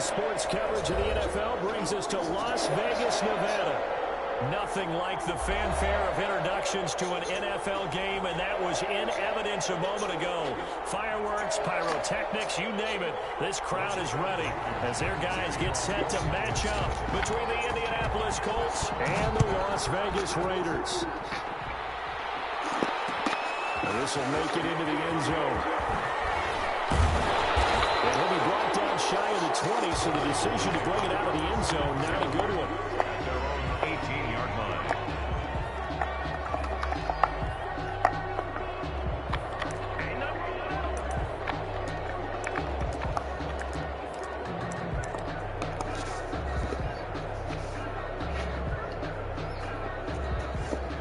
Today's sports coverage of the NFL brings us to Las Vegas, Nevada. Nothing like the fanfare of introductions to an NFL game, and that was in evidence a moment ago. Fireworks, pyrotechnics, you name it. This crowd is ready as their guys get set to match up between the Indianapolis Colts and the Las Vegas Raiders. And this will make it into the end zone. And he'll be brought down shy of the 20, so the decision to bring it out of the end zone, not a good one. 18-yard line.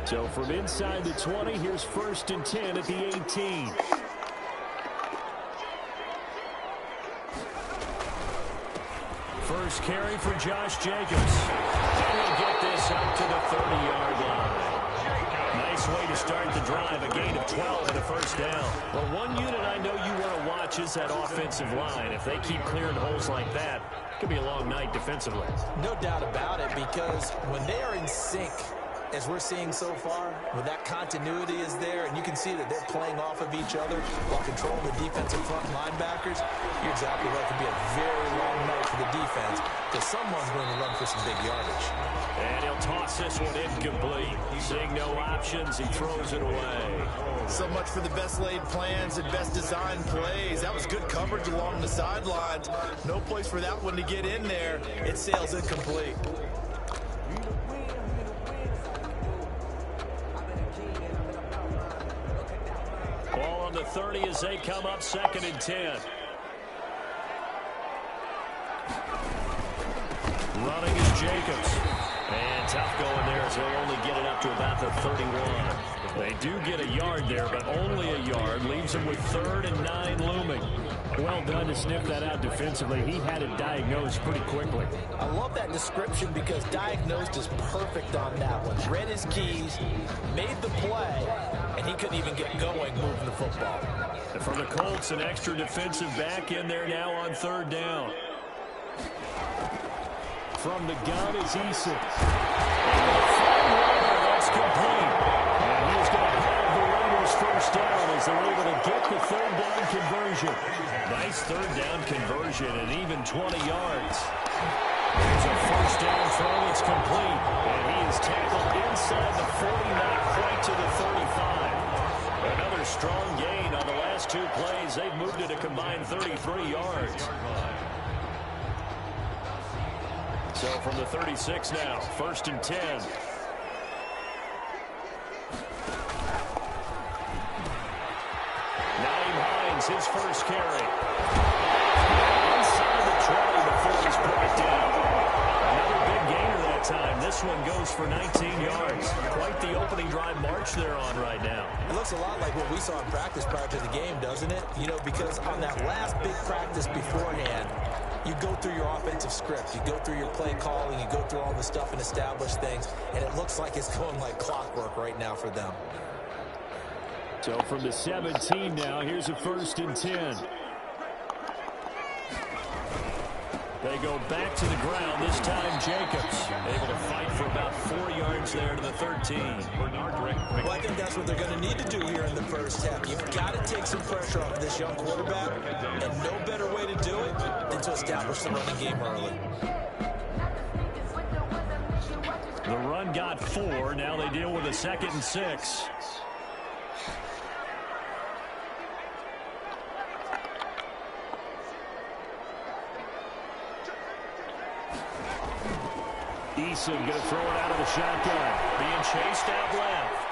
So from inside the 20, here's 1st and 10 at the 18. First carry for Josh Jacobs. And he'll get this up to the 30-yard line. Nice way to start the drive. A gain of 12 and a first down. Well, one unit I know you want to watch is that offensive line. If they keep clearing holes like that, it could be a long night defensively. No doubt about it, because when they are in sync, as we're seeing so far, when that continuity is there, and you can see that they're playing off of each other while controlling the defensive front linebackers, you're exactly right. It could be a very long night for the defense, because someone's going to run for some big yardage. And he'll toss this one incomplete. Seeing no options, he throws it away. So much for the best laid plans and best designed plays. That was good coverage along the sidelines. No place for that one to get in there. It sails incomplete. Ball on the 30 as they come up 2nd and 10. Running is Jacobs. And tough going there as they'll only get it up to about the 31. They do get a yard there, but only a yard. Leaves them with 3rd and 9 looming. Well done to sniff that out defensively. He had it diagnosed pretty quickly. I love that description because diagnosed is perfect on that one. Read his keys, made the play, and he couldn't even get going moving the football. And for the Colts, an extra defensive back in there now on 3rd down. From the gun is Eason. That's complete. And he's going to have the Raiders first down as they're able to get the 3rd down conversion. Nice 3rd down conversion and even 20 yards. There's a first down throw. It's complete. And he is tackled inside the 40, not quite to the 35. Another strong gain on the last 2 plays. They've moved it a combined 33 yards. So from the 36 now, 1st and 10. His first carry. Inside the 20 before he's brought down. Another big gainer that time. This one goes for 19 yards. Quite the opening drive march they're on right now. It looks a lot like what we saw in practice prior to the game, doesn't it? You know, because on that last big practice beforehand, you go through your offensive script. You go through your play calling. You go through all the stuff and establish things. And it looks like it's going like clockwork right now for them. So from the 17 now, here's a 1st and 10. They go back to the ground, this time Jacobs. Able to fight for about 4 yards there to the 13. Well, I think that's what they're going to need to do here in the first half. You've got to take some pressure off this young quarterback, and no better way to do it than to establish the running game early. The run got 4. Now they deal with a 2nd and 6. Eason going to throw it out of the shotgun. Being chased out left.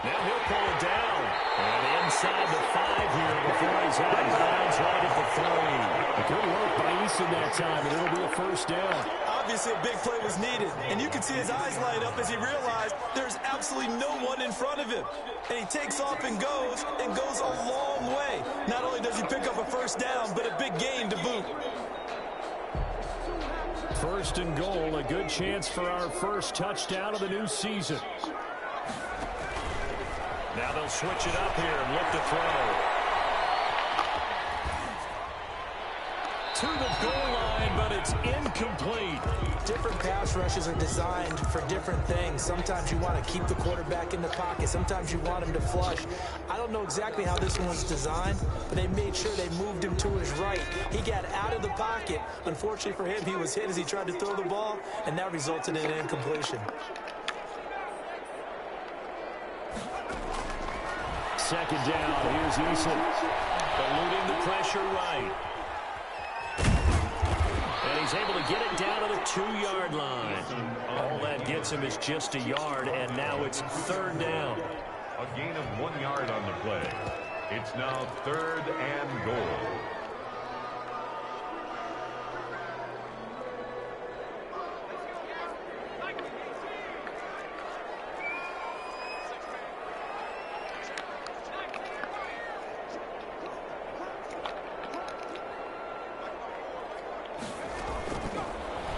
Now he'll pull it down. And inside the 5 here before he's out of bounds right at the 3. Good work by Eason that time, and it'll be a first down. Obviously, a big play was needed, and you can see his eyes light up as he realized there's absolutely no one in front of him. And he takes off and goes a long way. Not only does he pick up a first down, but a big gain to boot. 1st and goal, a good chance for our first touchdown of the new season. Now they'll switch it up here and look to throw. to the goal line, but it's incomplete. Different pass rushes are designed for different things. Sometimes you want to keep the quarterback in the pocket. Sometimes you want him to flush. I don't know exactly how this one was designed, but they made sure they moved him to his right. He got out of the pocket. Unfortunately for him, he was hit as he tried to throw the ball, and that resulted in an incompletion. Second down, here's Eason. Eluding the pressure right. And he's able to get it down to the 2-yard line. All that gets him is just a yard, and now it's third down. A gain of 1 yard on the play. It's now 3rd and goal.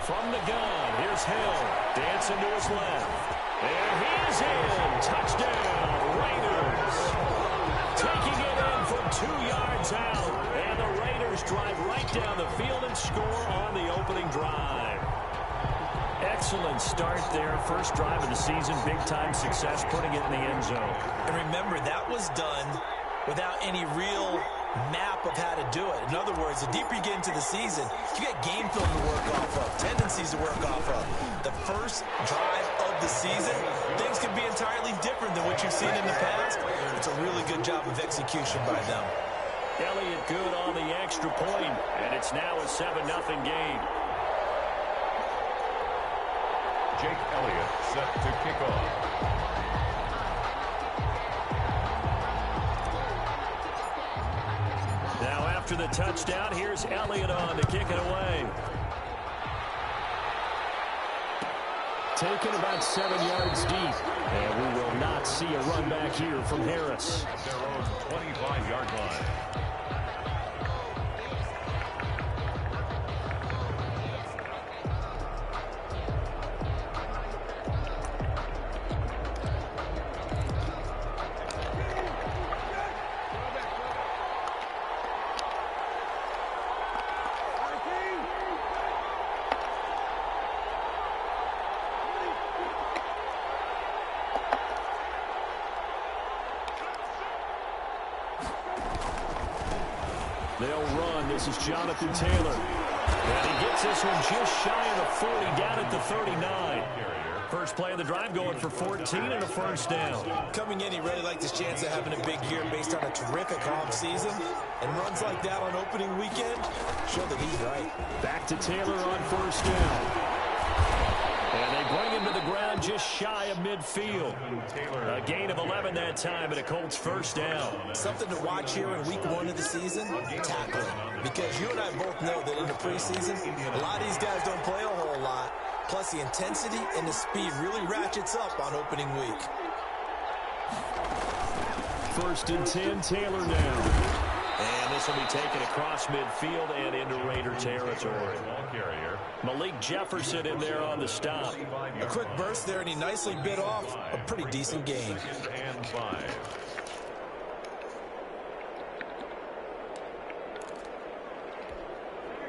From the gun, here's Hill, dancing to his left. And he's in. Touchdown, Raiders. Taking it in from 2 yards out. And the Raiders drive right down the field and score on the opening drive. Excellent start there. First drive of the season, big-time success, putting it in the end zone. And remember, that was done without any real map of how to do it. In other words, the deeper you get into the season, you get game film to work off of, tendencies to work off of. The first drive of the season, things can be entirely different than what you've seen in the past. It's a really good job of execution by them. Elliott good on the extra point, and it's now a 7-0 game. Jake Elliott set to kick off. Now after the touchdown, here's Elliott on to kick it away. Taken about 7 yards deep. And we will not see a run back here from Harris. At their own 25-yard line. They'll run. This is Jonathan Taylor. And he gets this one just shy of the 40, down at the 39. First play of the drive going for 14 and a first down. Coming in, he really liked his chance of having a big year based on a terrific off season. And runs like that on opening weekend show that he's right. Back to Taylor on first down. And they bring him to the ground just shy of midfield. A gain of 11 that time, and a Colts first down. Something to watch here in week 1 of the season, tackling. Because you and I both know that in the preseason, a lot of these guys don't play a whole lot. Plus, the intensity and the speed really ratchets up on opening week. First and 10, Taylor now. And this will be taken across midfield and into Raider territory. Malik Jefferson in there on the stop. A quick burst there, and he nicely bit off a pretty decent gain. And 5.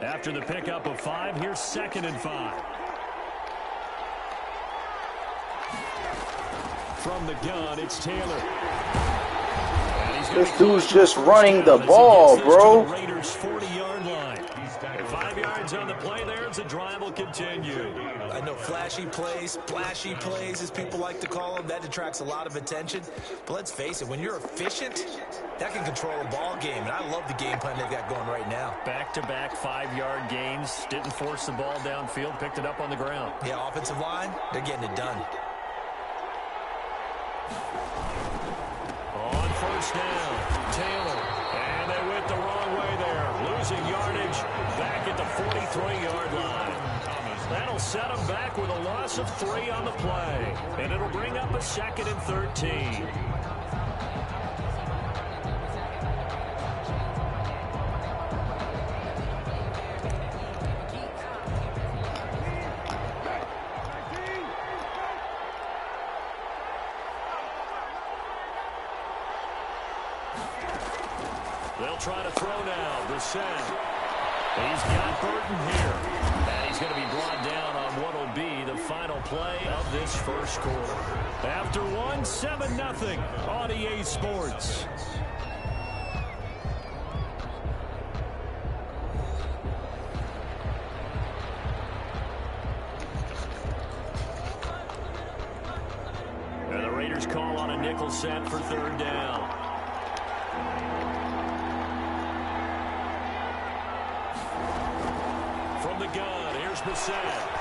After the pickup of 5, here's 2nd and 5. From the gun, it's Taylor. This dude's just running the ball, bro. Raiders 40-yard line. 5 yards on the play there as the drive will continue. I know flashy plays, splashy plays, as people like to call them, that attracts a lot of attention. But let's face it, when you're efficient, that can control a ball game. And I love the game plan they've got going right now. Back-to-back 5-yard gains. Didn't force the ball downfield. Picked it up on the ground. Yeah, offensive line, they're getting it done. On first down, Taylor. And they went the wrong way there. Losing yardage back at the 43-yard line. That'll set them back with a loss of 3 on the play. And it'll bring up a 2nd and 13. They'll try to throw now. Brissett. He's got Burton here. And he's going to be brought down on what will be the final play of this first quarter. After one, 7-0 on EA Sports. And the Raiders call on a nickel set for third down. From the gun, here's Brissett.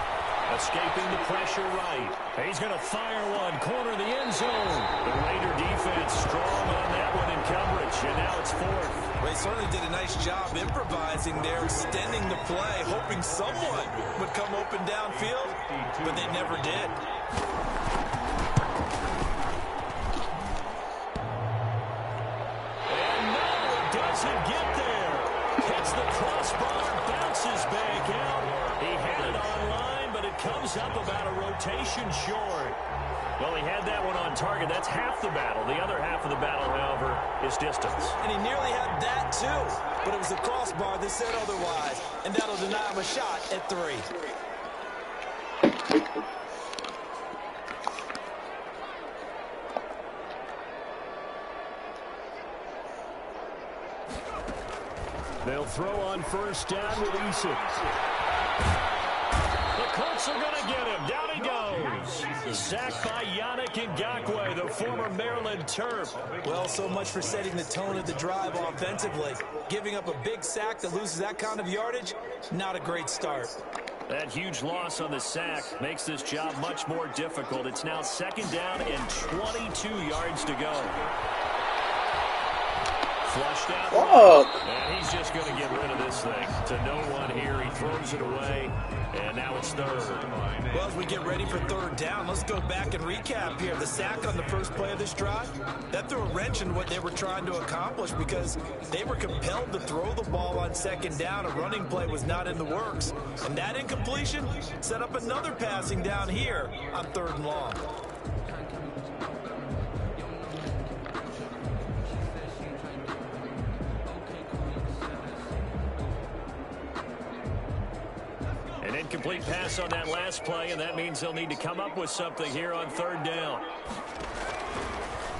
Escaping the pressure right. He's going to fire one. Corner of the end zone. The Raider defense strong on that one in coverage. And now it's fourth. Well, he certainly did a nice job improvising there, extending the play, hoping someone would come open downfield, but they never did. And no, it doesn't get there. Hits the crossbar, bounces back out. He had it online, but it comes up about a rotation short. Well, he had that one on target. That's half the battle. The other half of the battle, however, is distance. And he nearly had that, too. But it was the crossbar that said otherwise. And that'll deny him a shot at 3. They'll throw on first down with Eason. The Colts are going to get him. Down he goes. Sacked by Yannick Ngakoue, the former Maryland Terp. Well, so much for setting the tone of the drive offensively. Giving up a big sack that loses that kind of yardage, not a great start. That huge loss on the sack makes this job much more difficult. It's now second down and 22 yards to go. Flushed out. And he's just going to get rid of this thing. To no one here. He throws it away. And now it's third. Well, as we get ready for third down, let's go back and recap here. The sack on the first play of this drive, that threw a wrench in what they were trying to accomplish because they were compelled to throw the ball on second down. A running play was not in the works. And that incompletion set up another passing down here on third and long. An incomplete pass on that last play, and that means they'll need to come up with something here on third down.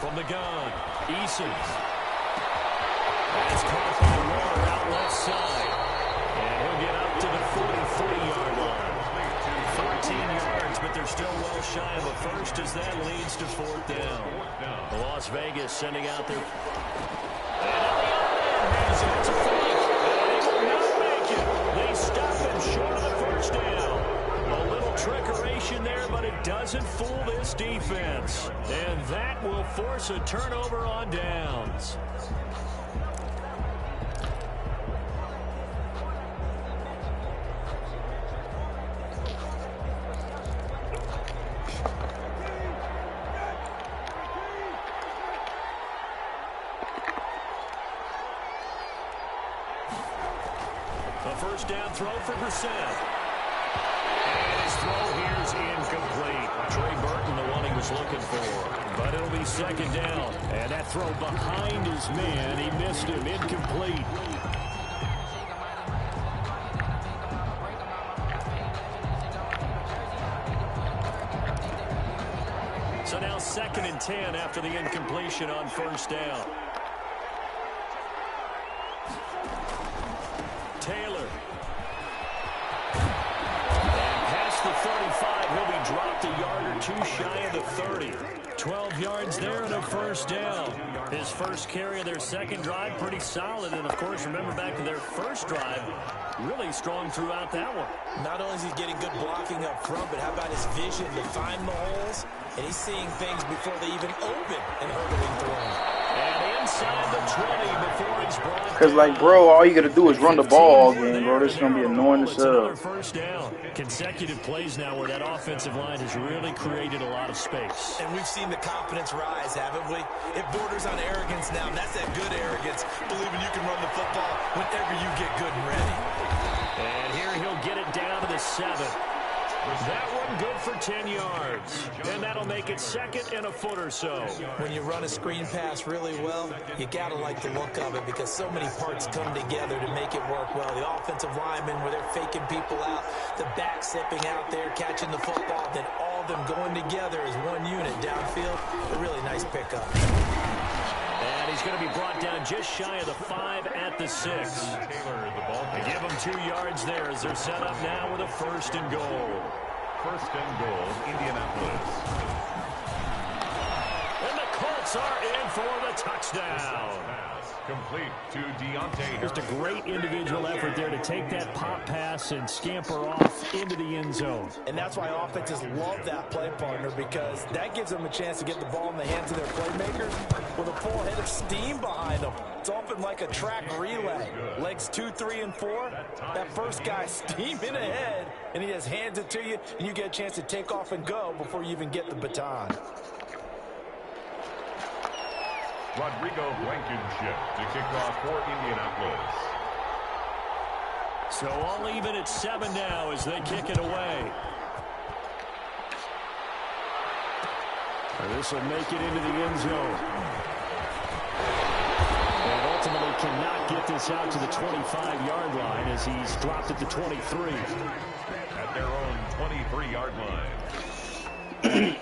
From the gun, Eason. That's caught by Moore out left side. And he'll get up to the 43-yard line. 14 yards, but they're still well shy of a first as that leads to fourth down. Las Vegas sending out their... It's a fake. They will not make it. They stop him short of the first down. A little trickeration there, but it doesn't fool this defense. And that will force a turnover on downs. First down throw for Brissett. And his throw here is incomplete. Trey Burton, the one he was looking for. But it'll be second down. And that throw behind his man. He missed him. Incomplete. So now second and 10 after the incompletion on first down. Taylor. And past the 35, he'll be dropped a yard or two shy of the 30. 12 yards there and a first down. His first carry of their second drive, pretty solid. And, of course, remember back to their first drive, really strong throughout that one. Not only is he getting good blocking up front, but how about his vision to find the holes? And he's seeing things before they even open and hurdling through them. And inside the 20 before he's brought. Because, like, bro, all you got to do is run the ball all game, bro. This is going to be annoying as hell. First down. Consecutive plays now where that offensive line has really created a lot of space. And we've seen the confidence rise, haven't we? It borders on arrogance now, and that's that good arrogance, believing you can run the football whenever you get good and ready. And here he'll get it down to the 7. That one good for 10 yards. And that'll make it second and a foot or so. When you run a screen pass really well, you got to like the look of it because so many parts come together to make it work well. The offensive linemen where they're faking people out, the back slipping out there, catching the football, then all of them going together as one unit downfield. A really nice pickup. And he's going to be brought down just shy of the 5 at the 6. They give him 2 yards there as they're set up now with a 1st and goal. 1st and goal, Indianapolis. And the Colts are in for the touchdown. Complete to Deontay. Just a great individual effort there to take that pop pass and scamper off into the end zone. And that's why offenses love that play, partner, because that gives them a chance to get the ball in the hands of their playmakers with a full head of steam behind them. It's often like a track relay. Legs 2, 3, and 4. That first guy steaming ahead, and he just hands it to you, and you get a chance to take off and go before you even get the baton. Rodrigo Blankenship to kick off for Indianapolis. So all even at 7 now as they kick it away. And this will make it into the end zone. And ultimately cannot get this out to the 25-yard line as he's dropped at the 23. At their own 23-yard line.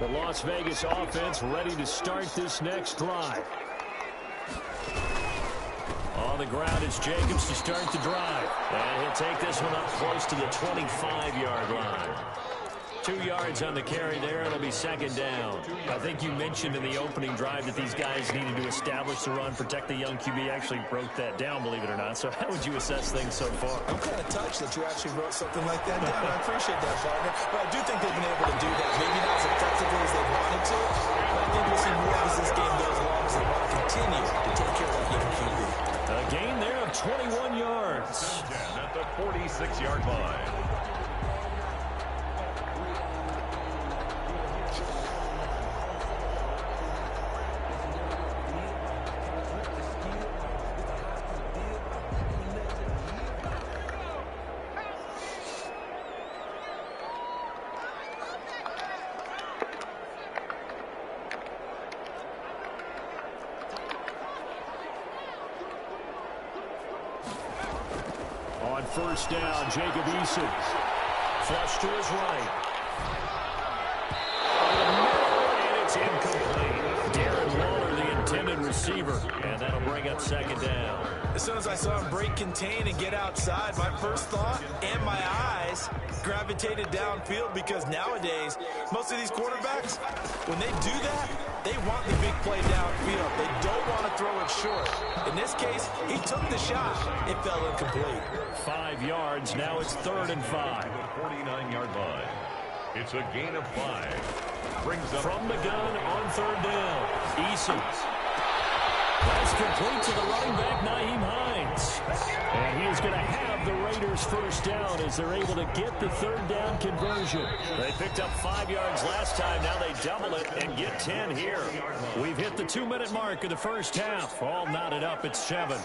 The Las Vegas offense ready to start this next drive. On the ground is Jacobs to start the drive. And he'll take this one up close to the 25-yard line. 2 yards on the carry there. It'll be 2nd down. I think you mentioned in the opening drive that these guys needed to establish the run, protect the young QB. Actually broke that down, believe it or not. So how would you assess things so far? I'm kind of touched that you actually wrote something like that down. I appreciate that, partner. But I do think they've been able to do that. Maybe not as effectively as they wanted to, but I think we'll see more as this game goes along as they want to continue to take care of that young QB. A gain there of 21 yards. At the 46-yard line. On 1st down, Jacob Eason. Flush to his right. And it's incomplete. Darren Waller, the intended receiver. And that'll bring up 2nd down. As soon as I saw him break contain and get outside, my first thought and my eyes gravitated downfield because nowadays, most of these quarterbacks, when they do that, they want the big play downfield. They don't want to throw it short. In this case, he took the shot. It fell incomplete. 5 yards. Now it's 3rd and 5. 49-yard line. It's a gain of 5. Brings up from the gun on 3rd down. Eason. That's complete to the running back, Nyheim Hines. And he is going to have the Raiders 1st down as they're able to get the 3rd down conversion. They picked up 5 yards last time. Now they double it and get 10 here. We've hit the 2-minute mark of the 1st half. All knotted up at 7.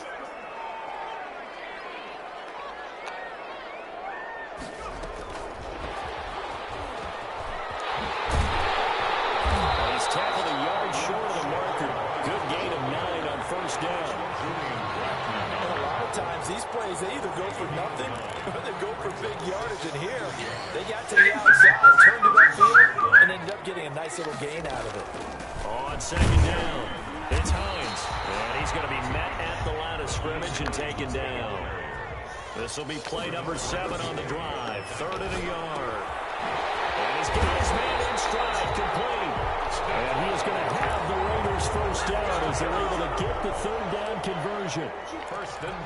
He's tackled a yard short of the marker. Good gain of 9 on 1st down. And a lot of times, these plays, they either go for nothing or they go for big yardage. And here, they got to the outside, turned it upfield, and ended up getting a nice little gain out of it. On 2nd down, it's Hines. And he's going to be met at the line of scrimmage and taken down. This will be play number 7 on the drive. 3rd and a yard. And he's got his man in stride, complete. And he is going to have the Raiders 1st down as they're able to get the 3rd down conversion.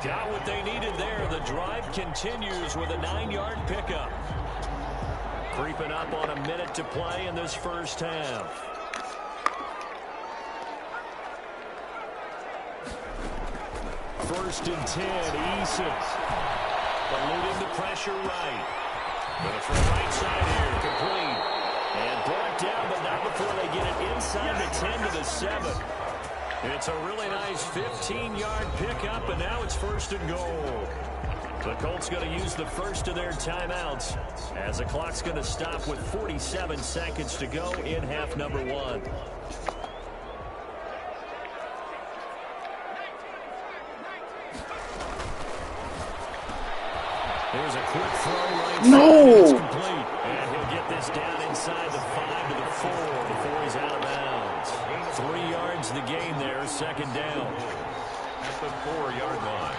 Got what they needed there. The drive continues with a 9-yard pickup. Creeping up on a minute to play in this 1st half. First and 10, Eason. Eluding the pressure right. But from right side here, complete. And brought down, but not before they get it inside the 10 to the 7. It's a really nice 15-yard pickup, and now it's 1st and goal. The Colts going to use the first of their timeouts as the clock's going to stop with 47 seconds to go in half number 1. Here's a quick throw right No. It's complete. And he'll get this down inside the 5 to the 4 before he's out of bounds. 3 yards the gain there, 2nd down. At the 4-yard line.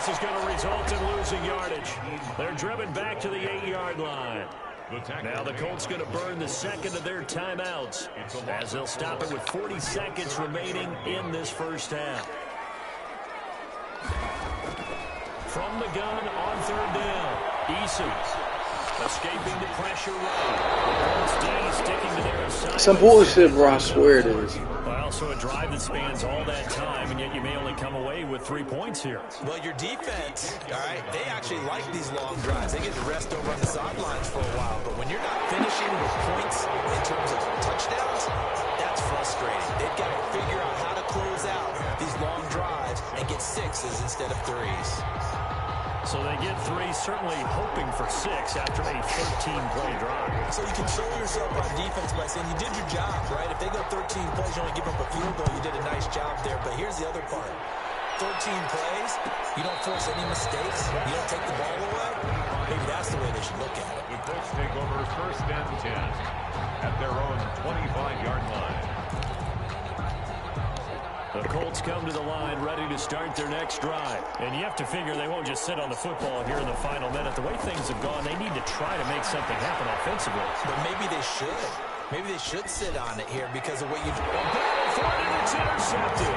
Is going to result in losing yardage. They're driven back to the 8-yard line. Now the Colts going to burn the 2nd of their timeouts as they'll stop it with 40 seconds remaining in this first half. From the gun on 3rd down, Eason escaping the pressure right. The Colts sticking to their assignment. Some bullshit, bro. I swear it is. Well, so a drive that spans all that time, and yet you may only come away with 3 points here. Well, your defense, all right, they actually like these long drives. They get to rest over on the sidelines for a while. But when you're not finishing with points in terms of touchdowns, that's frustrating. They've got to figure out how to close out these long drives and get 6s instead of 3s. So they get 3, certainly hoping for 6 after a 13-play drive. So you control yourself on defense by saying you did your job, right? If they go 13 plays, you only give up a field goal, you did a nice job there. But here's the other part. 13 plays, you don't force any mistakes, you don't take the ball away. Maybe that's the way they should look at it. The Colts take over 1st and 10 at their own 25-yard line. The Colts come to the line ready to start their next drive. And you have to figure they won't just sit on the football here in the final minute. The way things have gone, they need to try to make something happen offensively. But maybe they should. Maybe they should sit on it here because of what you do. It's intercepted.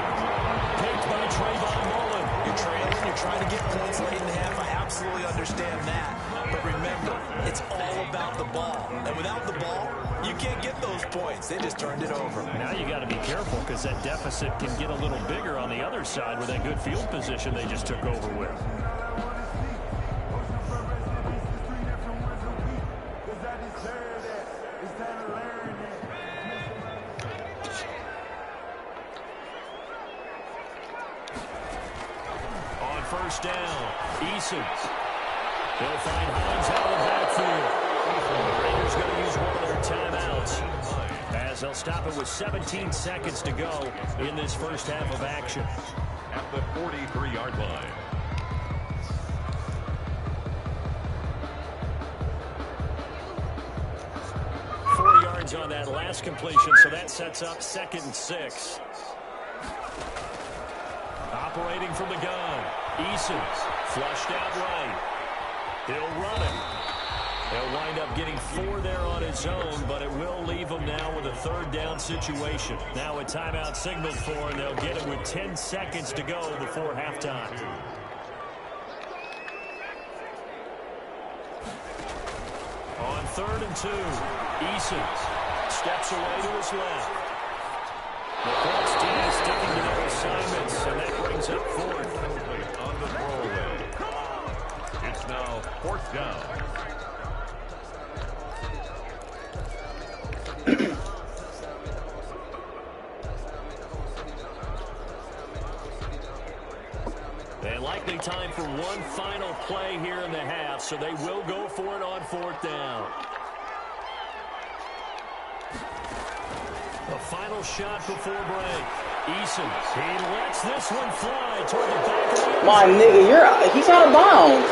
Picked by Trayvon Mullen. You're trailing, you're trying to get points late in the half. I absolutely understand that. But remember, it's all about the ball. And without the ball, you can't get those points. They just turned it over. Now you got to be careful because that deficit can get a little bigger on the other side with that good field position they just took over with. On 1st down, Eason. They'll find Hines out of the backfield. The Raiders going to use one of their timeouts as they'll stop it with 17 seconds to go in this first half of action. At the 43-yard line. On that last completion, so that sets up 2nd and 6. Operating from the gun, Eason flushed out right. He'll run it. He'll wind up getting 4 there on his own, but it will leave him now with a 3rd down situation. Now a timeout signaled for, and they'll get it with 10 seconds to go before halftime. On 3rd and 2, Eason steps away to his left. The Colts team sticking to their assignments, and that brings up 4th. On the throwaway. It's now 4th down. And likely time for one final play here in the half, so they will go for it on 4th down. The final shot before break. Eason, he lets this one fly toward the back of the end. My nigga, he's out of bounds.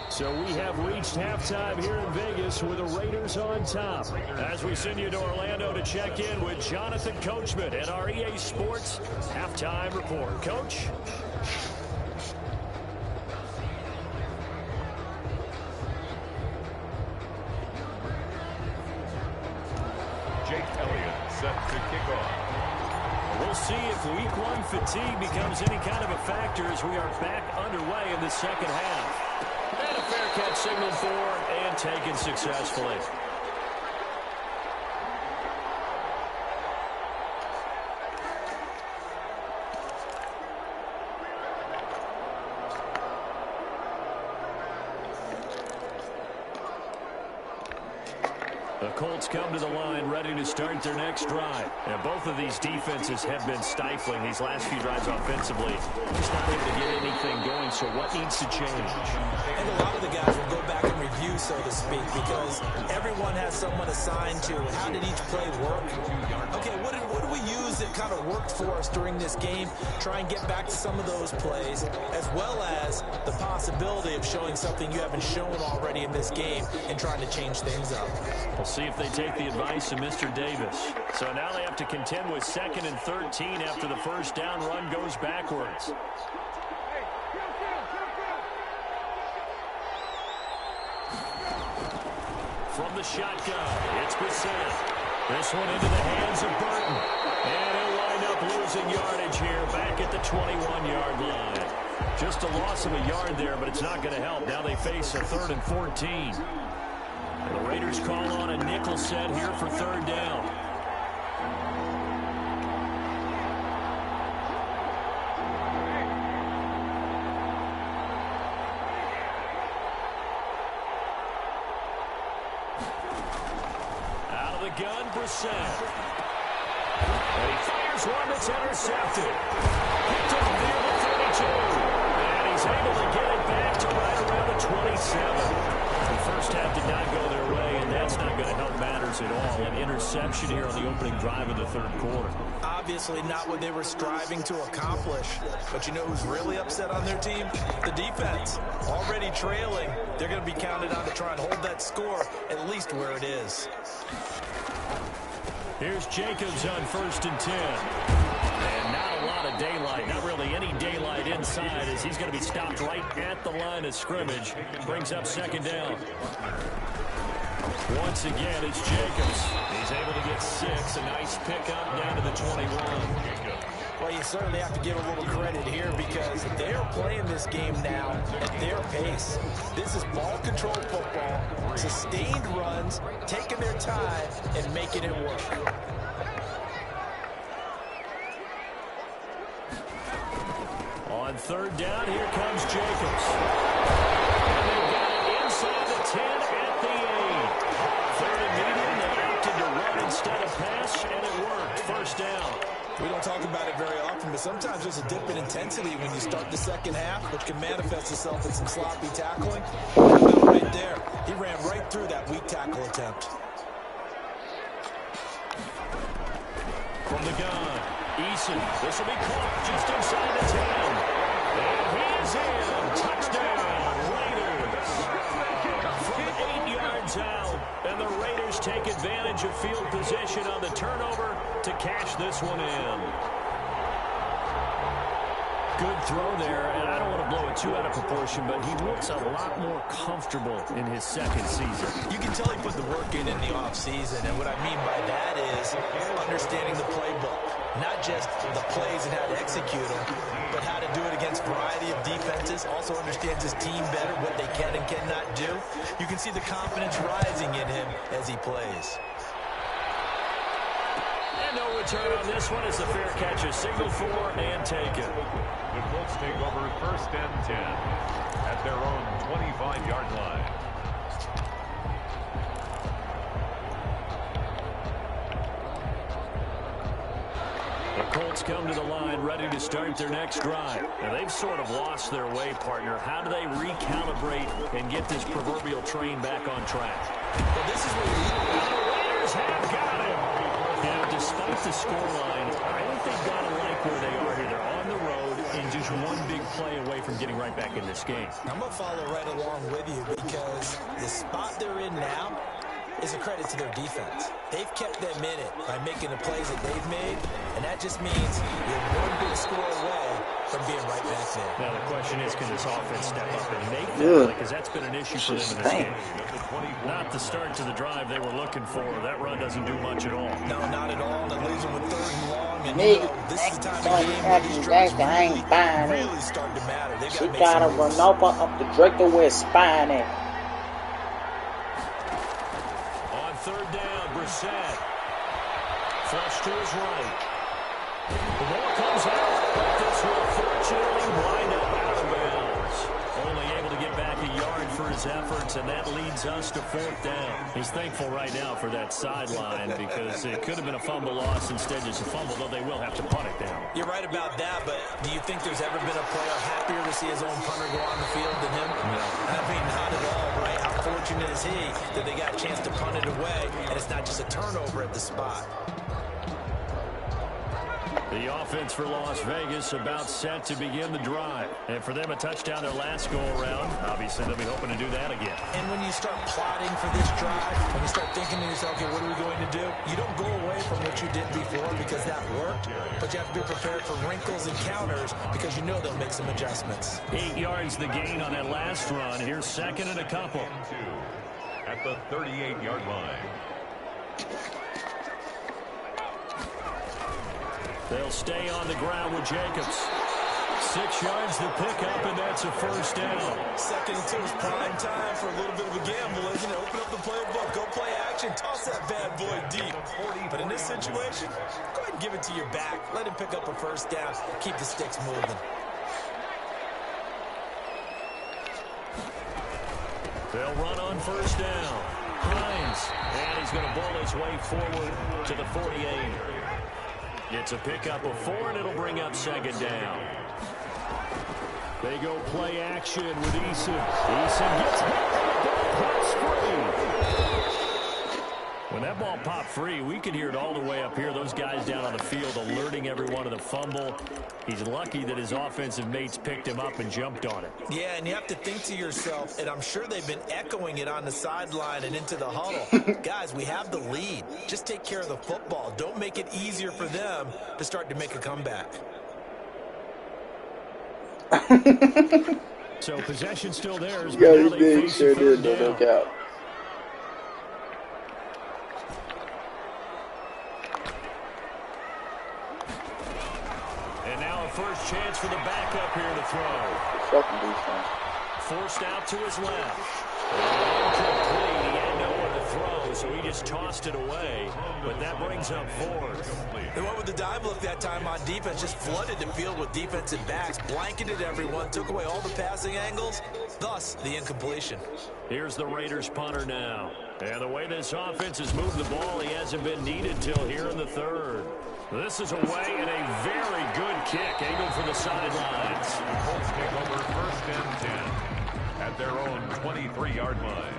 So we have reached halftime here in Vegas with the Raiders on top. As we send you to Orlando to check in with Jonathan Coachman and our EA Sports halftime report. Coach? Jake Elliott set to kick off. We'll see if week one fatigue becomes any kind of a factor as we are back underway in the second half. And a fair catch signaled for and taken successfully. The Colts come to the line ready to start their next drive. And both of these defenses have been stifling these last few drives offensively. Just not able to get anything going, so what needs to change? And a lot of the guys will go back and review, so to speak, because everyone has someone assigned to how did each play work. Okay, what do we use that kind of worked for us during this game? Try and get back to some of those plays, as well as the possibility of showing something you haven't shown already in this game and trying to change things up. We'll see if they take the advice of Mr. Davis. So now they have to contend with 2nd and 13 after the first down run goes backwards. From the shotgun, it's Brissett. This one into the hands of Burton. And he'll wind up losing yardage here back at the 21-yard line. Just a loss of a yard there, but it's not going to help. Now they face a 3rd and 14. The Raiders call on a nickel set here for 3rd down. Out of the gun, Brissett. And he fires one that's intercepted. Picked up near the 32. And he's able to get it back to right around the 27. The first half did not go their way, and that's not going to help matters at all. An interception here on the opening drive of the 3rd quarter. Obviously not what they were striving to accomplish. But you know who's really upset on their team? The defense. Already trailing. They're going to be counted on to try and hold that score at least where it is. Here's Jacobs on 1st and 10. And not a lot of daylight, not really any daylight inside as he's going to be stopped right at the line of scrimmage. Brings up 2nd down. Once again, it's Jacobs. He's able to get 6. A nice pickup down to the 21. Well, you certainly have to give a little credit here because they're playing this game now at their pace. This is ball control football, sustained runs, taking their time, and making it work. On 3rd down, here comes Jacobs. And they've got it inside the 10 at the 8. 3rd and medium, they opted to run instead of pass, and it worked. 1st down. We don't talk about it very often, but sometimes there's a dip in intensity when you start the second half, which can manifest itself in some sloppy tackling. Right there, he ran right through that weak tackle attempt. From the gun, Eason. This will be caught just inside the 10. And he is in. Touchdown, Raiders. From 8 yards out, and the Raiders take advantage of field position on the turnover to cash this one in. Good throw there, and I don't want to blow it too out of proportion, but he looks a lot more comfortable in his 2nd season. You can tell he put the work in the offseason, and what I mean by that is understanding the playbook. Not just the plays and how to execute them, but how to do it against a variety of defenses. Also understands his team better, what they can and cannot do. You can see the confidence rising in him as he plays. And no return on this one as the fair catch is signaled for and taken. The Colts take over 1st and 10 at their own 25-yard line. The Colts come to the line ready to start their next drive. And they've sort of lost their way, partner. How do they recalibrate and get this proverbial train back on track? Well, this is where the Raiders have got him. You know, despite the scoreline, I think they've got to like where they are here. They're on the road and just one big play away from getting right back in this game. I'm going to follow right along with you because the spot they're in now is a credit to their defense. They've kept them in it by making the plays that they've made, and that just means you're one big score away from being right back there. Now the question is, can this offense step up and make that? Because that's been an issue for them in this game. Not the start to the drive they were looking for. That run doesn't do much at all. No, not at all. And it leaves them with 3rd and long. And this is the time of game where these drives really start to matter. They've got to make some moves. She got a Renova up the Draco with spine it. On 3rd down, Brissett. Flush to his right. The ball comes out, but this will fortunately wind up out of bounds. Only able to get back a yard for his efforts, and that leads us to 4th down. He's thankful right now for that sideline because it could have been a fumble loss. Instead, it's a fumble, though they will have to punt it down. You're right about that, but do you think there's ever been a player happier to see his own punter go on the field than him? No. I mean, not at all, right? How fortunate is he that they got a chance to punt it away, and it's not just a turnover at the spot. The offense for Las Vegas about set to begin the drive. And for them, a touchdown their last go-around. Obviously, they'll be hoping to do that again. And when you start plotting for this drive, when you start thinking to yourself, okay, what are we going to do? You don't go away from what you did before because that worked, but you have to be prepared for wrinkles and counters because you know they'll make some adjustments. 8 yards the gain on that last run. Here's 2nd and a couple. At the 38-yard line. They'll stay on the ground with Jacobs. 6 yards the pickup, and that's a 1st down. 2nd and 2 is prime time for a little bit of a gamble, isn't it? Open up the playbook, go play action, toss that bad boy deep. But in this situation, go ahead and give it to your back. Let him pick up a 1st down. Keep the sticks moving. They'll run on 1st down. Hines, and he's going to bowl his way forward to the 48. It's a pickup of 4, and it'll bring up 2nd down. They go play action with Eason. Eason gets hit, and the ball pops free. When that ball popped free, we could hear it all the way up here. Those guys down on the field alerting everyone of the fumble. He's lucky that his offensive mates picked him up and jumped on it. Yeah, and you have to think to yourself, and I'm sure they've been echoing it on the sideline and into the huddle. Guys, we have the lead. Just take care of the football. Don't make it easier for them to start to make a comeback. So possession still theirs. Yeah, he did. He sure did. No doubt. First chance for the backup here to throw. Fucking defense. Forced out to his left. Incomplete. He had nowhere to throw, so he just tossed it away. But that brings up 4th. They went with the dive look that time on defense, just flooded the field with defensive backs, blanketed everyone, took away all the passing angles, thus the incompletion. Here's the Raiders punter now. And the way this offense has moved the ball, he hasn't been needed till here in the 3rd. This is away and a very good kick angled for the sidelines. The Colts take over 1st and 10 at their own 23-yard line.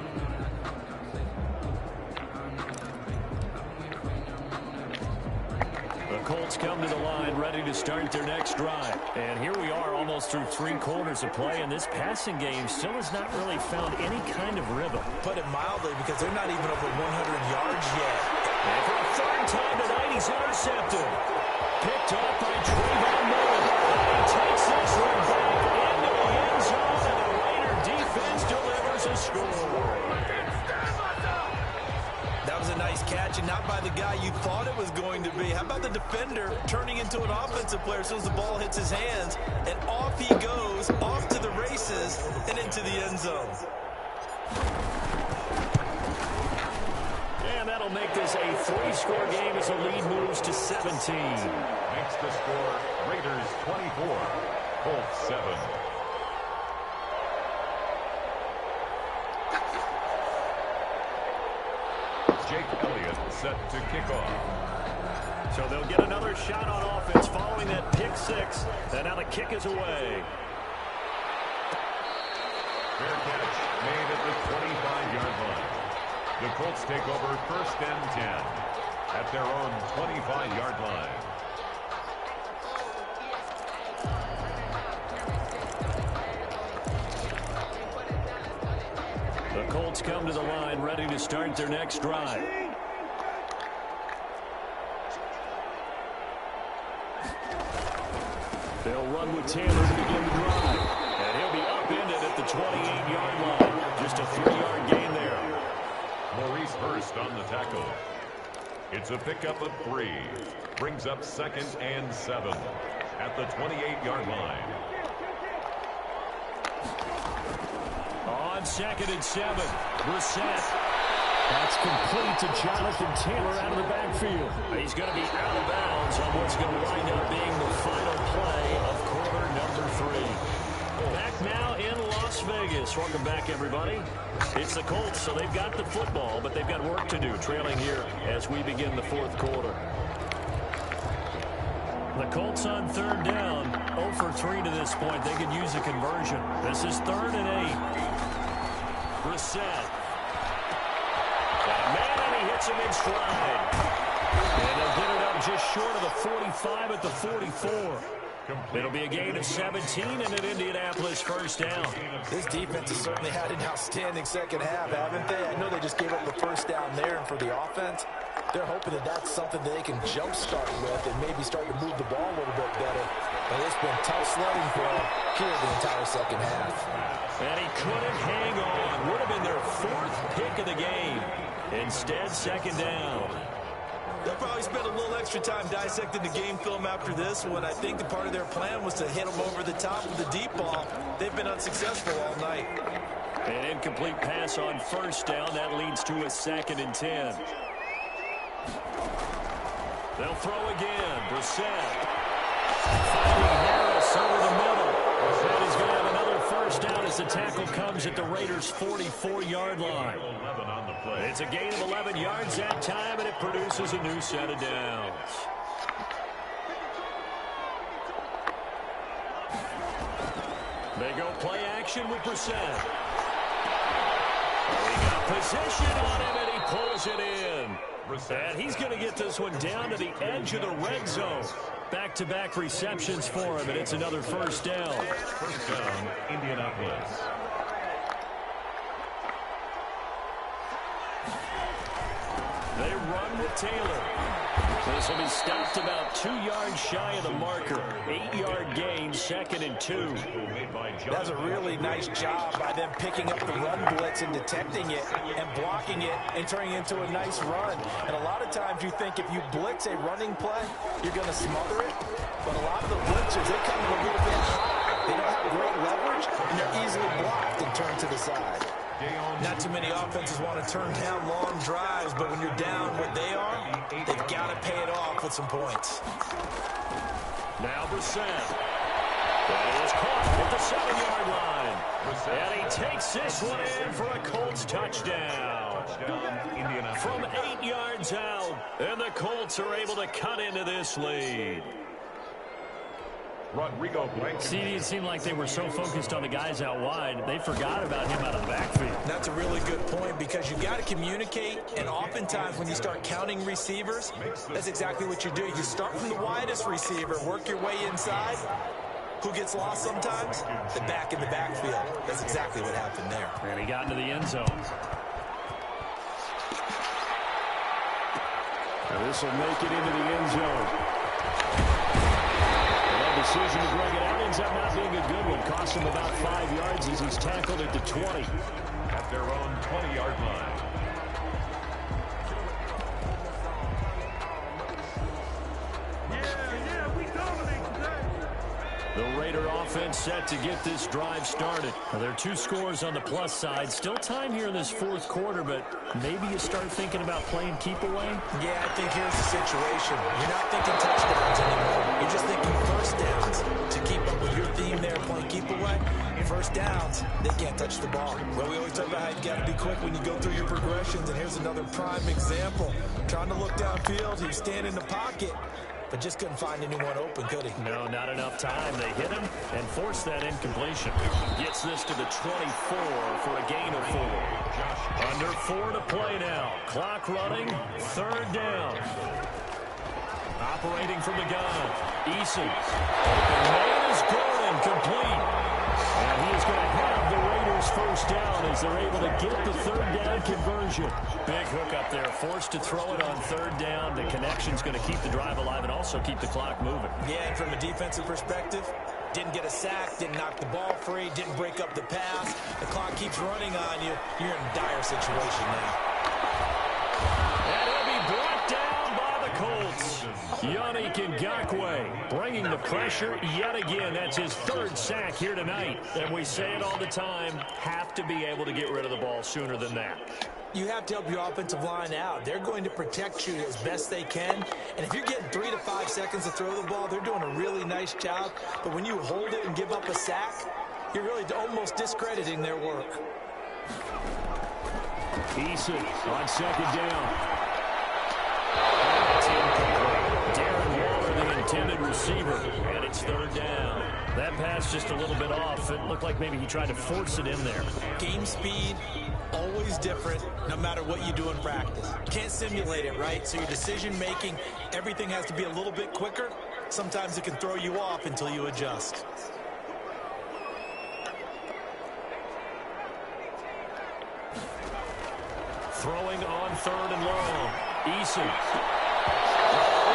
The Colts come to the line ready to start their next drive. And here we are almost through 3 quarters of play, and this passing game still has not really found any kind of rhythm. Put it mildly, because they're not even over 100 yards yet. And for a 3rd time tonight, he's intercepted. Picked off by Trayvon Mullen. He takes this one back into the end zone, and the Raider defense delivers a score. That was a nice catch, and not by the guy you thought it was going to be. How about the defender turning into an offensive player as soon as the ball hits his hands, and off he goes, off to the races, and into the end zone. And that'll make this a 3-score game as the lead moves to 17. Makes the score Raiders 24, Colts 7. Jake Elliott set to kick off. So they'll get another shot on offense following that pick 6. And now the kick is away. Fair catch made at the 25-yard line. The Colts take over 1st and 10 at their own 25-yard line. The Colts come to the line ready to start their next drive. They'll run with Taylor to begin the drive. And he'll be upended at the 28-yard line. Just a 3-yard gain there. Maurice Hurst on the tackle. It's a pickup of 3. Brings up 2nd and 7 at the 28-yard line. On 2nd and 7, Brissett. That's complete to Jonathan Taylor out of the backfield. He's going to be out of bounds on what's going to wind up being the final play of quarter number 3. Back now in Las Vegas. Welcome back, everybody. It's the Colts, so they've got the football, but they've got work to do, trailing here as we begin the 4th quarter. The Colts on 3rd down, 0 for 3 to this point. They could use a conversion. This is 3rd and 8. Brissett. Man, and he hits him in stride. And they'll get it up just short of the 45 at the 44. It'll be a gain of 17 and an Indianapolis first down. This defense has certainly had an outstanding second half, haven't they? I know they just gave up the first down there, and for the offense, they're hoping that that's something that they can jumpstart with and maybe start to move the ball a little bit better. But it's been tough sledding for them here the entire second half. And he couldn't hang on. Would have been their 4th pick of the game. Instead, 2nd down. They'll probably spend a little extra time dissecting the game film after this one. I think the part of their plan was to hit them over the top with the deep ball. They've been unsuccessful all night. An incomplete pass on 1st down. That leads to a 2nd and 10. They'll throw again. Brissett. Finding Harris over the middle. And he's going to have another first down as the tackle comes at the Raiders' 44-yard line. It's a gain of 11 yards that time, and it produces a new set of downs. They go play action with Brissett. He got position on him, and he pulls it in. And he's going to get this one down to the edge of the red zone. Back-to-back receptions for him, and it's another first down. First down, Indianapolis. They run with Taylor. This will be stopped about 2 yards shy of the marker. 8-yard gain, 2nd and 2. That's a really nice job by them picking up the run blitz and detecting it and blocking it and turning it into a nice run. And a lot of times you think if you blitz a running play, you're going to smother it. But a lot of the blitzers, they come in a little bit high. They don't have great leverage, and they're easily blocked and turned to the side. Not too many offenses want to turn down long drives, but when you're down what they are, they've got to pay it off with some points. Now Brissett. That is caught at the 7-yard line. And he takes this one in for a Colts touchdown. From 8 yards out, and the Colts are able to cut into this lead. Rodrigo Blankenship. See, it seemed like they were so focused on the guys out wide, they forgot about him out of the backfield. That's a really good point because you've got to communicate, and oftentimes when you start counting receivers, that's exactly what you do. You start from the widest receiver, work your way inside. Who gets lost sometimes? The back in the backfield. That's exactly what happened there. And he got into the end zone. And this will make it into the end zone. Decision to bring it out ends up not being a good one. Cost him about 5 yards as he's tackled at the 20. At their own 20-yard line. The Raider offense set to get this drive started. Well, there are 2 scores on the plus side. Still time here in this 4th quarter, but maybe you start thinking about playing keep away? Yeah, I think here's the situation. You're not thinking touchdowns anymore. You're just thinking first downs. To keep up with your theme there, playing keep away, first downs, they can't touch the ball. Well, we always talk about how you got to be quick when you go through your progressions, and here's another prime example. Trying to look downfield, he was standing in the pocket, but just couldn't find anyone open, could he? No, not enough time. They hit him and forced that incompletion. Gets this to the 24 for a gain of 4. Under 4 to play now. Clock running, 3rd down. Operating from the gun, Eason. Man is going complete. And he is going to have the Raiders Raiders first down as they're able to get the third down conversion. Big hook up there, forced to throw it on third down. The connection's going to keep the drive alive and also keep the clock moving. Yeah, and from a defensive perspective, didn't get a sack, didn't knock the ball free, didn't break up the pass. The clock keeps running on you. You're in a dire situation now. And he'll be brought down by the Colts. Yannick Ngakoue bringing the pressure yet again. That's his third sack here tonight. And we say it all the time, have to be able to get rid of the ball sooner than that. You have to help your offensive line out. They're going to protect you as best they can. And if you're getting 3 to 5 seconds to throw the ball, they're doing a really nice job. But when you hold it and give up a sack, you're really almost discrediting their work. Eason on second down. Darren Waller, the intended receiver, and it's third down. That pass just a little bit off. It looked like maybe he tried to force it in there. Game speed, always different, no matter what you do in practice. Can't simulate it, right? So your decision-making, everything has to be a little bit quicker. Sometimes it can throw you off until you adjust. Throwing on third and long. Eason.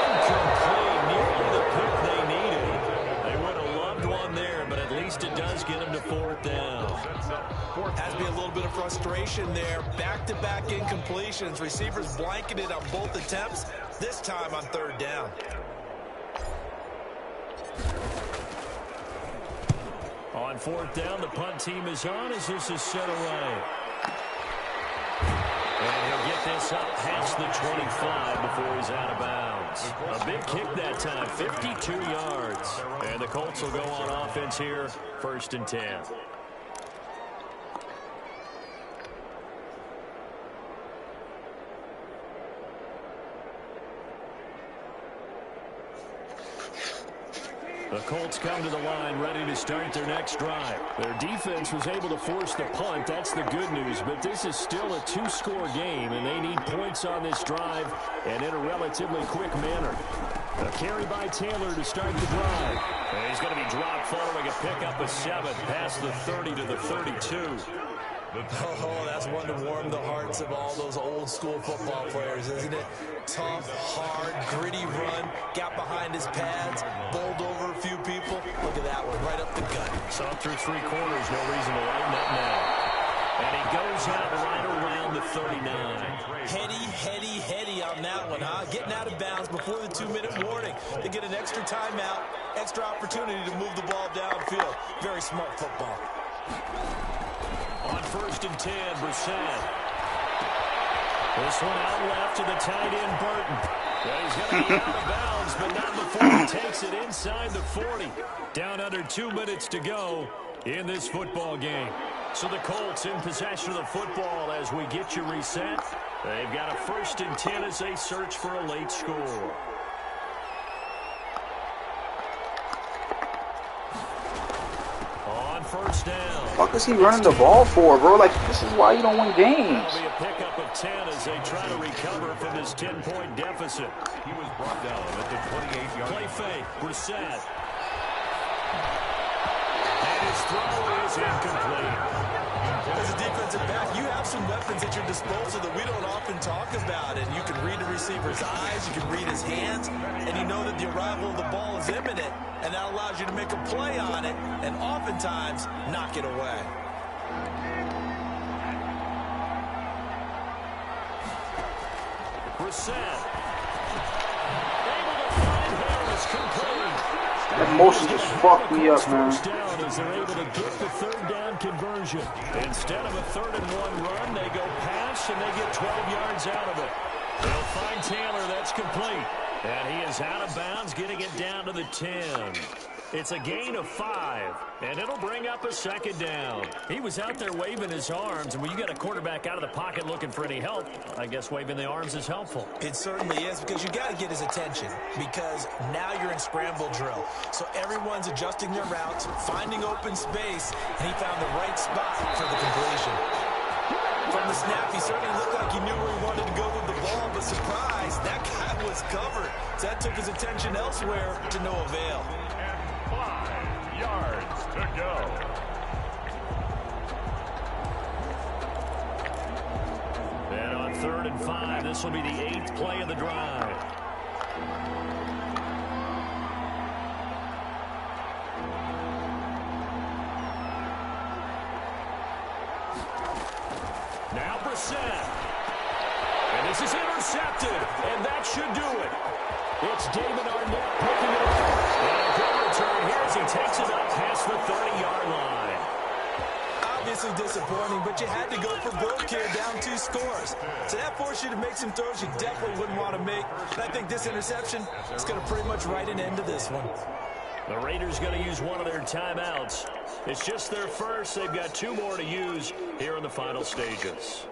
Incomplete. Nearly the pick they needed. They would have loved one there, but at least it does get them to fourth down. Has to be a little bit of frustration there. Back-to-back incompletions. Receivers blanketed on both attempts, this time on third down. On fourth down, the punt team is on as this is set away. And he'll get this up past the 25 before he's out of bounds. A big kick that time, 52 yards. And the Colts will go on offense here, 1st and 10. The Colts come to the line ready to start their next drive. Their defense was able to force the punt. That's the good news. But this is still a 2-score game, and they need points on this drive and in a relatively quick manner. A carry by Taylor to start the drive. And he's going to be dropped following a pickup of 7 past the 30 to the 32. Oh, that's one to warm the hearts of all those old-school football players, isn't it? Tough, hard, gritty run, got behind his pads, bowled over a few people. Look at that one, right up the gut. Saw through 3 quarters, no reason to lighten up now. And he goes out right around the 39. Heady on that one, huh? Getting out of bounds before the 2-minute warning. They get an extra timeout, extra opportunity to move the ball downfield. Very smart football. On 1st and 10, Brissett. This one out left to the tight end, Burton. Well, he's going to be out of bounds, but not before he takes it inside the 40. Down under 2 minutes to go in this football game. So the Colts in possession of the football as we get you reset. They've got a 1st and 10 as they search for a late score. On 1st down. What is he running the ball for, bro? Like, this is why you don't win games. That'll be a pickup of 10 as they try to recover from this 10-point deficit. He was brought down at the 28-yard line. Play fake, Brissett. And his throw is incomplete. As a defensive back, you have some weapons at your disposal that we don't often talk about. And you can read the receiver's eyes, you can read his hands, and you know that the arrival of the ball is imminent. And that allows you to make a play on it and oftentimes knock it away. Brissett. Able to find Harris complete. That motion just fucked me up, man. First down as they're able to get the third down conversion. Instead of a 3rd and 1 run, they go pass and they get 12 yards out of it. They'll find Taylor. That's complete. And he is out of bounds, getting it down to the 10. It's a gain of 5, and it'll bring up a 2nd down. He was out there waving his arms, and when you got a quarterback out of the pocket looking for any help, I guess waving the arms is helpful. It certainly is, because you got to get his attention, because now you're in scramble drill. So everyone's adjusting their routes, finding open space, and he found the right spot for the completion. From the snap, he certainly looked like he knew where he wanted to go with the ball, but surprise, that guy was covered. So that took his attention elsewhere to no avail. 5 yards to go. 3rd and 5. This will be the 8th play of the drive. Now Brissett. And this is intercepted. And that should do it. It's David Arnett picking it up. And a good return here as he takes it up past the 30-yard line. Obviously disappointing, but you had to go for broke here, down 2 scores. So that forced you to make some throws you definitely wouldn't want to make. And I think this interception is going to pretty much write an end to this one. The Raiders going to use one of their timeouts. It's just their first. They've got 2 more to use here in the final stages.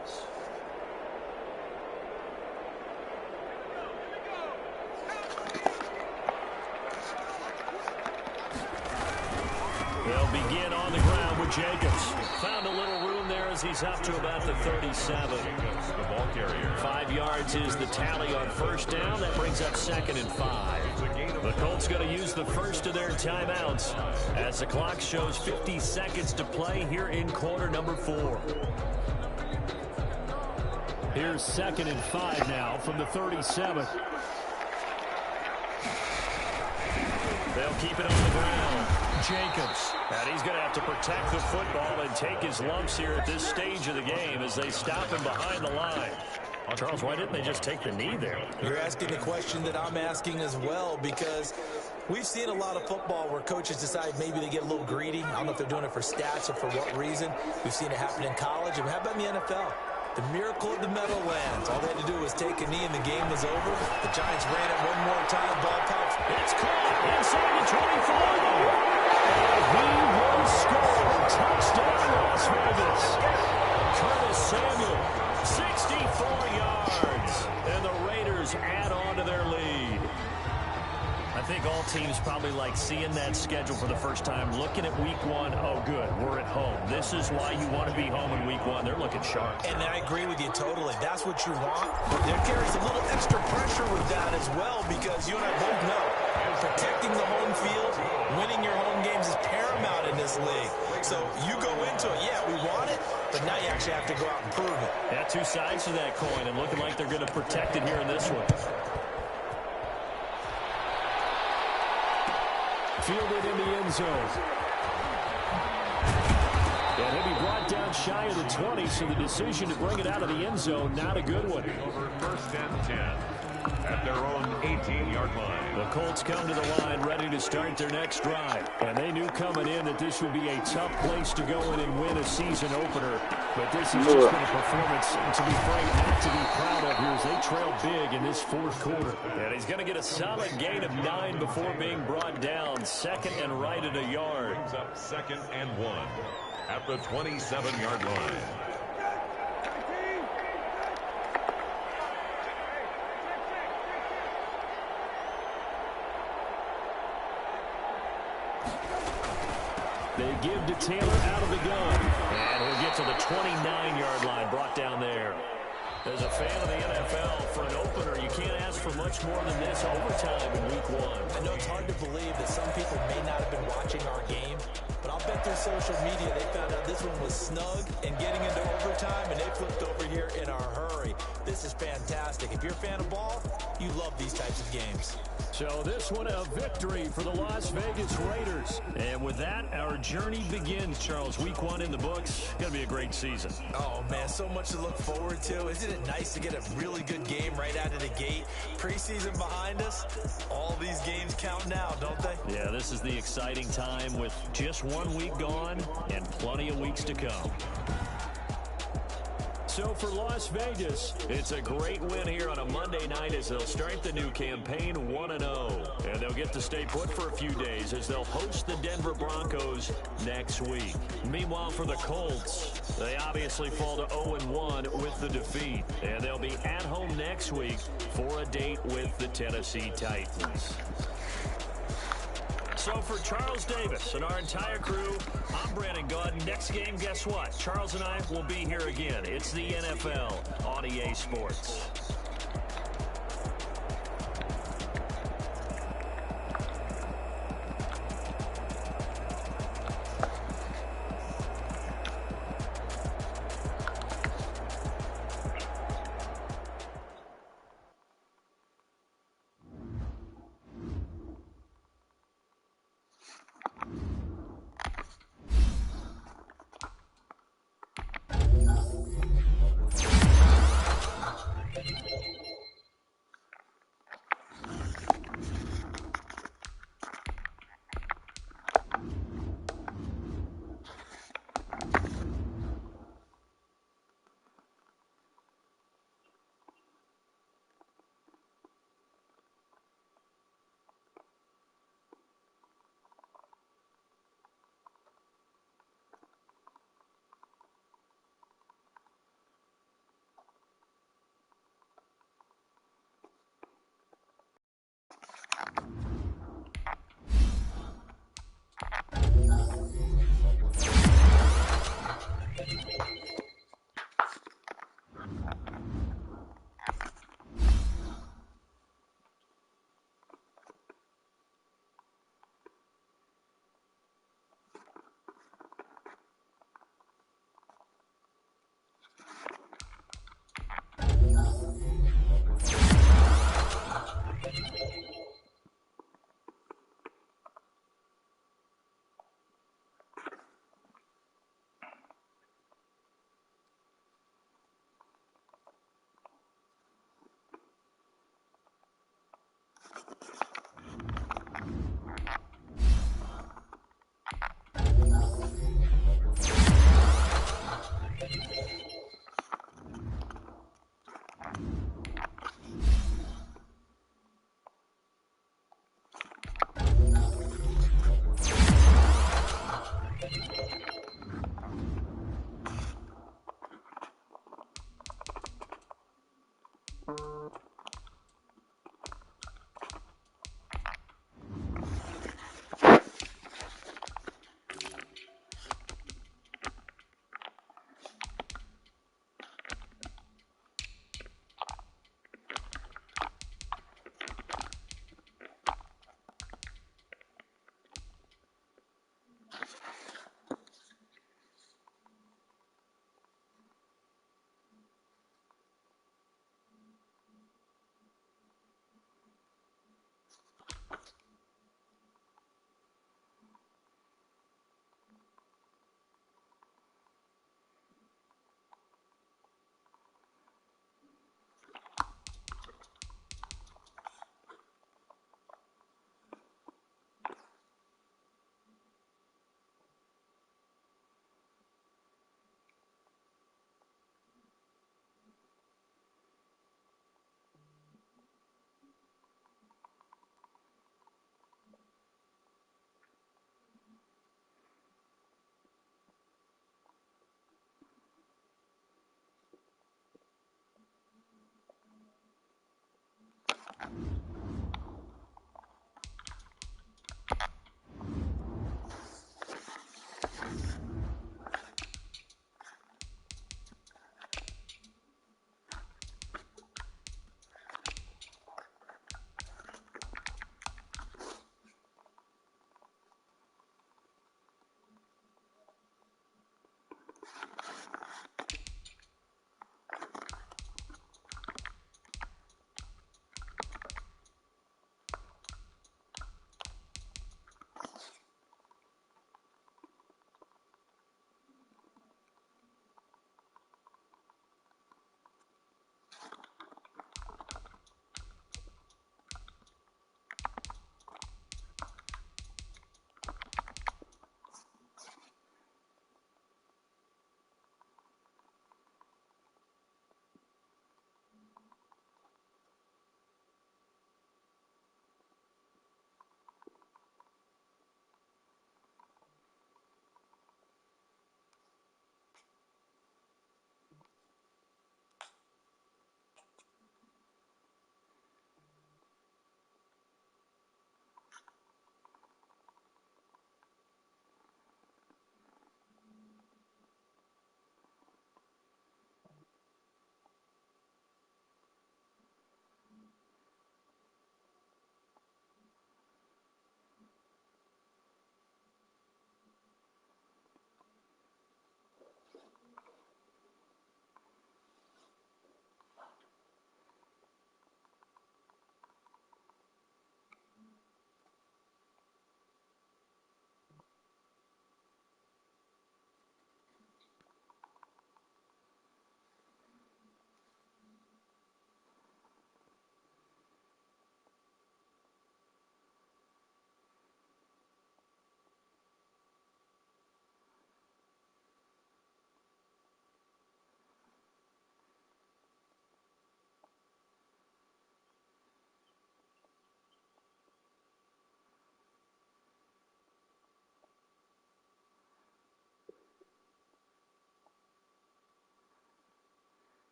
They'll begin on the ground with Jacobs. Found a little room there as he's up to about the 37. The ball carrier. 5 yards is the tally on first down. That brings up 2nd and 5. The Colts going to use the first of their timeouts as the clock shows 50 seconds to play here in quarter number 4. Here's 2nd and 5 now from the 37. They'll keep it on the ground. Jacobs. And he's going to have to protect the football and take his lumps here at this stage of the game as they stop him behind the line. Charles, why didn't they just take the knee there? You're asking the question that I'm asking as well, because we've seen a lot of football where coaches decide maybe they get a little greedy. I don't know if they're doing it for stats or for what reason. We've seen it happen in college. And how about in the NFL? The miracle of the Meadowlands. All they had to do was take a knee and the game was over. The Giants ran it one more time. Ball pops. It's caught inside the 25. And he will score. Touchdown, Las Vegas. Curtis Samuel, 64 yards. And the Raiders add on to their lead. I think all teams probably like seeing that schedule for the first time, looking at week 1. Oh, good, we're at home. This is why you want to be home in week 1. They're looking sharp. And I agree with you totally. That's what you want. There carries a little extra pressure with that as well, because you and I both know protecting the home field, winning your home games is paramount in this league. So you go into it, yeah, we want it, but now you actually have to go out and prove it. Yeah, 2 sides to that coin, and looking like they're going to protect it here in this one. Fielded in the end zone. And he'll be brought down shy of the 20, so the decision to bring it out of the end zone, not a good one. Over 1st and 10 at their own 18-yard line. The Colts come to the line ready to start their next drive. And they knew coming in that this would be a tough place to go in and win a season opener. But this has just been a performance, to be frank, not to be proud of here as they trail big in this 4th quarter. And he's going to get a solid gain of 9 before being brought down. 2nd and right at a yard. Brings up 2nd and 1 at the 27-yard line. They give to Taylor out of the gun. And we'll get to the 29-yard line, brought down there. As a fan of the NFL, for an opener, you can't ask for much more than this overtime in week 1. I know it's hard to believe that some people may not have been watching our game, but I'll bet through social media they found out this one was snug and getting into overtime, and they flipped over here in a hurry. This is fantastic. If you're a fan of ball, you love these types of games. So this one a victory for the Las Vegas Raiders. And with that, our journey begins, Charles. Week 1 in the books. Going to be a great season. Oh, man, so much to look forward to. Isn't it nice to get a really good game right out of the gate? Preseason behind us, all these games count now, don't they? Yeah, this is the exciting time with just 1 week gone and plenty of weeks to come. So for Las Vegas, it's a great win here on a Monday night as they'll start the new campaign 1-0. And they'll get to stay put for a few days as they'll host the Denver Broncos next week. Meanwhile, for the Colts, they obviously fall to 0-1 with the defeat. And they'll be at home next week for a date with the Tennessee Titans. So for Charles Davis and our entire crew, I'm Brandon Gaudy. Next game, guess what? Charles and I will be here again. It's the NFL on EA Sports.